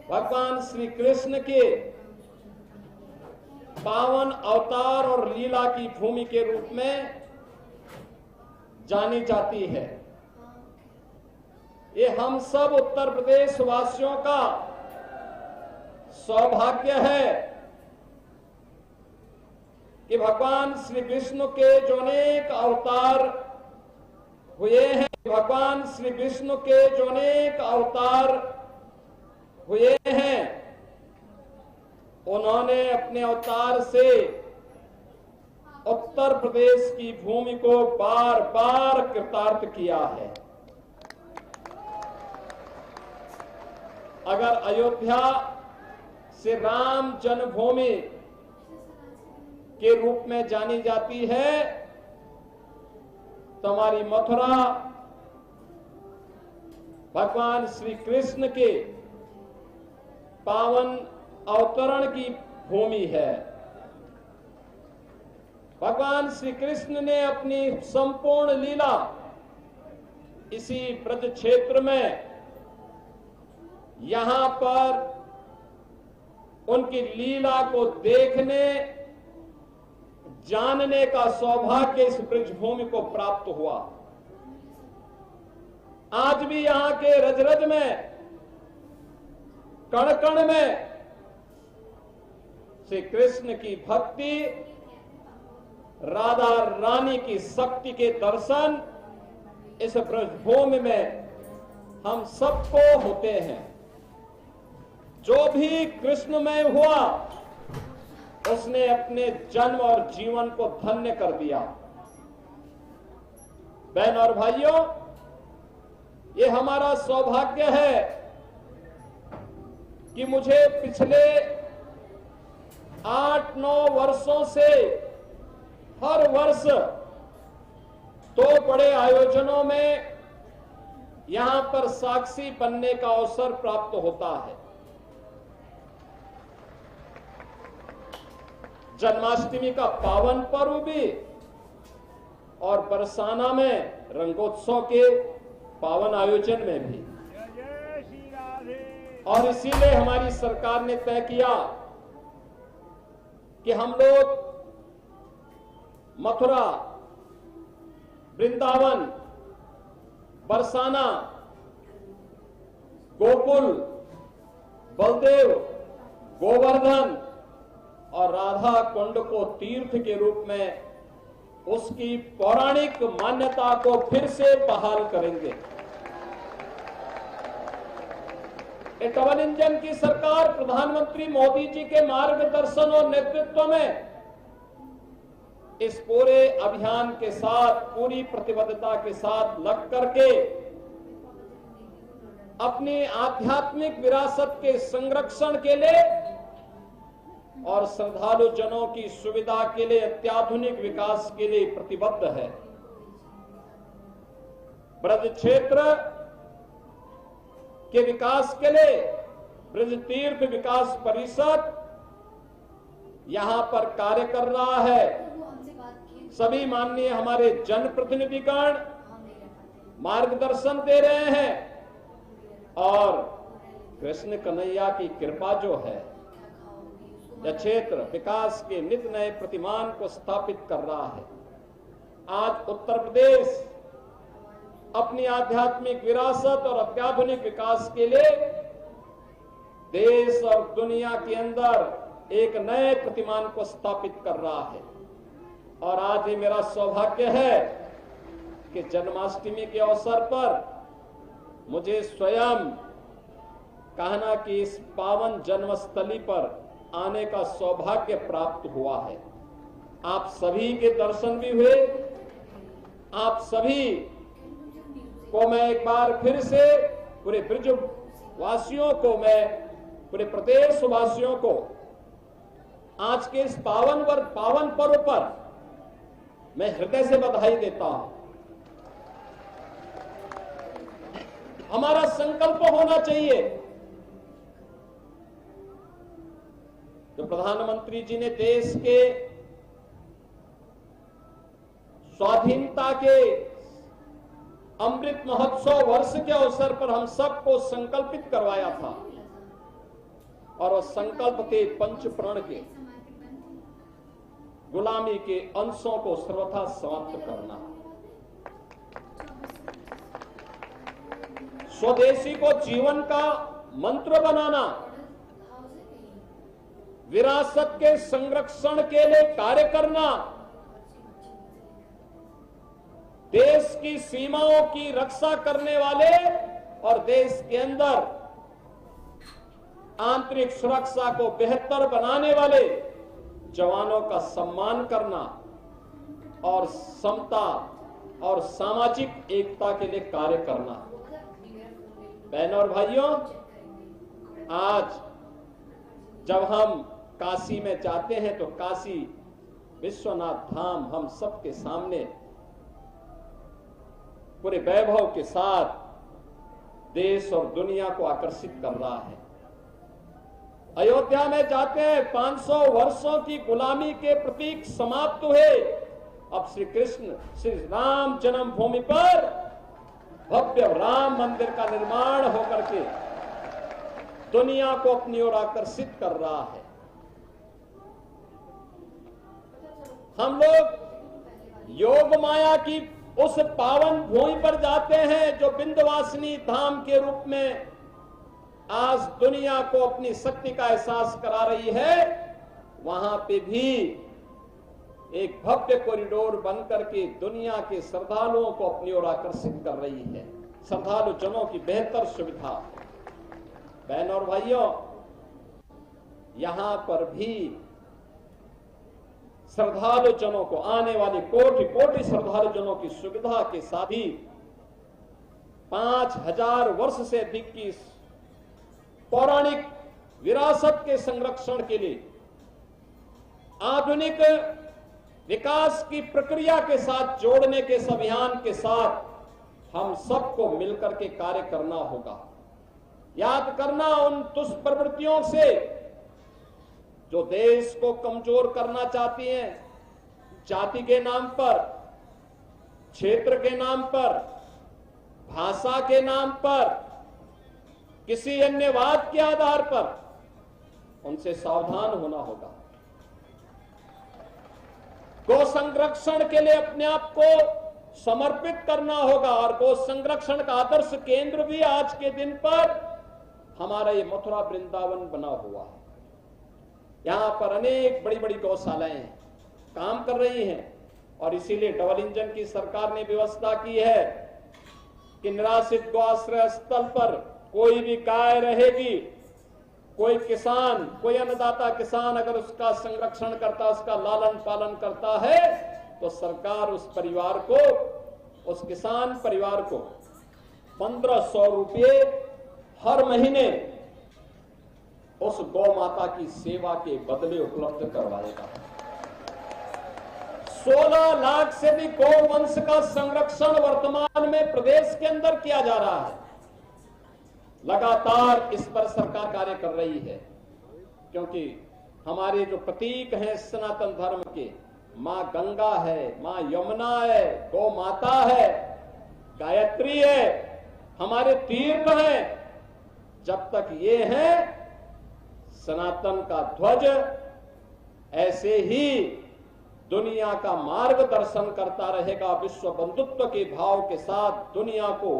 भगवान श्री कृष्ण के पावन अवतार और लीला की भूमि के रूप में जानी जाती है। ये हम सब उत्तर प्रदेश वासियों का सौभाग्य है कि भगवान श्री कृष्ण के जो अनेक अवतार हुए हैं, भगवान श्री कृष्ण के जो अनेक अवतार हुए हैं, उन्होंने अपने अवतार से उत्तर प्रदेश की भूमि को बार बार कृतार्थ किया है। अगर अयोध्या से राम जन्मभूमि के रूप में जानी जाती है, तो हमारी मथुरा भगवान श्री कृष्ण के पावन अवतरण की भूमि है। भगवान श्री कृष्ण ने अपनी संपूर्ण लीला इसी ब्रज क्षेत्र में, यहां पर उनकी लीला को देखने जानने का सौभाग्य इस ब्रजभूमि को प्राप्त हुआ। आज भी यहां के रज रज में, कण कण में श्री कृष्ण की भक्ति, राधा रानी की शक्ति के दर्शन इस ब्रजभूमि में हम सबको होते हैं। जो भी कृष्णमय हुआ, उसने अपने जन्म और जीवन को धन्य कर दिया। बहन और भाइयों, ये हमारा सौभाग्य है कि मुझे पिछले 8-9 वर्षों से हर वर्ष 2 बड़े आयोजनों में यहां पर साक्षी बनने का अवसर प्राप्त होता है। जन्माष्टमी का पावन पर्व भी और बरसाना में रंगोत्सव के पावन आयोजन में भी। और इसीलिए हमारी सरकार ने तय किया कि हम लोग मथुरा, वृंदावन, बरसाना, गोकुल, बलदेव, गोवर्धन और राधा कुंड को तीर्थ के रूप में उसकी पौराणिक मान्यता को फिर से बहाल करेंगे। डबल इंजन की सरकार प्रधानमंत्री मोदी जी के मार्गदर्शन और नेतृत्व में इस पूरे अभियान के साथ पूरी प्रतिबद्धता के साथ लग करके अपनी आध्यात्मिक विरासत के संरक्षण के लिए और श्रद्धालु जनों की सुविधा के लिए अत्याधुनिक विकास के लिए प्रतिबद्ध है। ब्रज क्षेत्र के विकास के लिए ब्रज तीर्थ विकास परिषद यहां पर कार्य कर रहा है। सभी माननीय हमारे जनप्रतिनिधिगण मार्गदर्शन दे रहे हैं और कृष्ण कन्हैया की कृपा जो है, यह क्षेत्र विकास के नित नए प्रतिमान को स्थापित कर रहा है। आज उत्तर प्रदेश अपनी आध्यात्मिक विरासत और अत्याधुनिक विकास के लिए देश और दुनिया के अंदर एक नए प्रतिमान को स्थापित कर रहा है। और आज ये मेरा सौभाग्य है कि जन्माष्टमी के अवसर पर मुझे स्वयं कहना कि इस पावन जन्मस्थली पर आने का सौभाग्य प्राप्त हुआ है। आप सभी के दर्शन भी हुए। आप सभी को मैं एक बार फिर से पूरे ब्रज वासियों को, मैं पूरे प्रदेश वासियों को आज के इस पावन पर्व पर मैं हृदय से बधाई देता हूं। हमारा संकल्प होना चाहिए, जो प्रधानमंत्री जी ने देश के स्वाधीनता के अमृत महोत्सव वर्ष के अवसर पर हम सबको संकल्पित करवाया था और वो संकल्प थे पंच प्रण के गुलामी के अंशों को सर्वथा समाप्त करना, स्वदेशी को जीवन का मंत्र बनाना, विरासत के संरक्षण के लिए कार्य करना, देश की सीमाओं की रक्षा करने वाले और देश के अंदर आंतरिक सुरक्षा को बेहतर बनाने वाले जवानों का सम्मान करना और समता और सामाजिक एकता के लिए कार्य करना। बहनों और भाइयों, आज जब हम काशी में जाते हैं तो काशी विश्वनाथ धाम हम सबके सामने पूरे वैभव के साथ देश और दुनिया को आकर्षित कर रहा है। अयोध्या में जाते हैं, 500 वर्षों की गुलामी के प्रतीक समाप्त हुए। अब श्री कृष्ण श्री राम जन्मभूमि पर भव्य राम मंदिर का निर्माण होकर के दुनिया को अपनी ओर आकर्षित कर रहा है। हम लोग योग माया की उस पावन भूमि पर जाते हैं जो विंध्यवासिनी धाम के रूप में आज दुनिया को अपनी शक्ति का एहसास करा रही है। वहां पे भी एक भव्य कॉरिडोर बनकर के दुनिया के श्रद्धालुओं को अपनी ओर आकर्षित कर रही है, श्रद्धालु जनों की बेहतर सुविधा। बहनों और भाइयों, यहां पर भी श्रद्धालु जनों को, आने वाले कोटि कोटि श्रद्धालु जनों की सुविधा के साथ ही 5000 वर्ष से अधिक की पौराणिक विरासत के संरक्षण के लिए आधुनिक विकास की प्रक्रिया के साथ जोड़ने के इस अभियान के साथ हम सबको मिलकर के कार्य करना होगा। याद करना उन दुष्प्रवृत्तियों से जो देश को कमजोर करना चाहती हैं, जाति के नाम पर, क्षेत्र के नाम पर, भाषा के नाम पर, किसी अन्य वाद के आधार पर, उनसे सावधान होना होगा। गौ संरक्षण के लिए अपने आप को समर्पित करना होगा और गौ संरक्षण का आदर्श केंद्र भी आज के दिन पर हमारा ये मथुरा वृंदावन बना हुआ है। यहां पर अनेक बड़ी बड़ी गौशालाएं काम कर रही हैं और इसीलिए डबल इंजन की सरकार ने व्यवस्था की है कि निराश्रित गौ आश्रय स्थल पर कोई भी गाय रहेगी, कोई किसान, कोई अन्नदाता किसान अगर उसका संरक्षण करता, उसका लालन पालन करता है तो सरकार उस परिवार को, उस किसान परिवार को 1500 रुपये हर महीने उस गौ माता की सेवा के बदले उपलब्ध करवाएगा। 16 लाख से भी गौवंश का संरक्षण वर्तमान में प्रदेश के अंदर किया जा रहा है। लगातार इस पर सरकार कार्य कर रही है क्योंकि हमारे जो प्रतीक हैं सनातन धर्म के, मां गंगा है, मां यमुना है, गौ माता है, गायत्री है, हमारे तीर्थ हैं। जब तक ये है सनातन का ध्वज ऐसे ही दुनिया का मार्गदर्शन करता रहेगा, विश्व बंधुत्व के भाव के साथ दुनिया को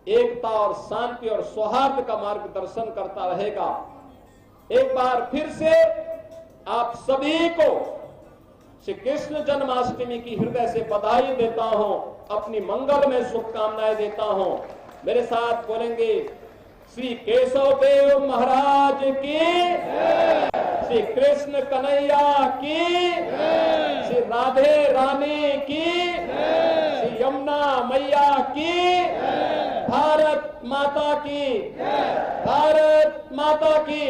एकता और शांति और सौहार्द का मार्गदर्शन करता रहेगा। एक बार फिर से आप सभी को श्री कृष्ण जन्माष्टमी की हृदय से बधाई देता हूं, अपनी मंगल में शुभकामनाएं देता हूं। मेरे साथ बोलेंगे, श्री केशव देव महाराज की, श्री कृष्ण कन्हैया की, श्री राधे रानी की, श्री यमुना मैया की, भारत माता की, भारत माता की।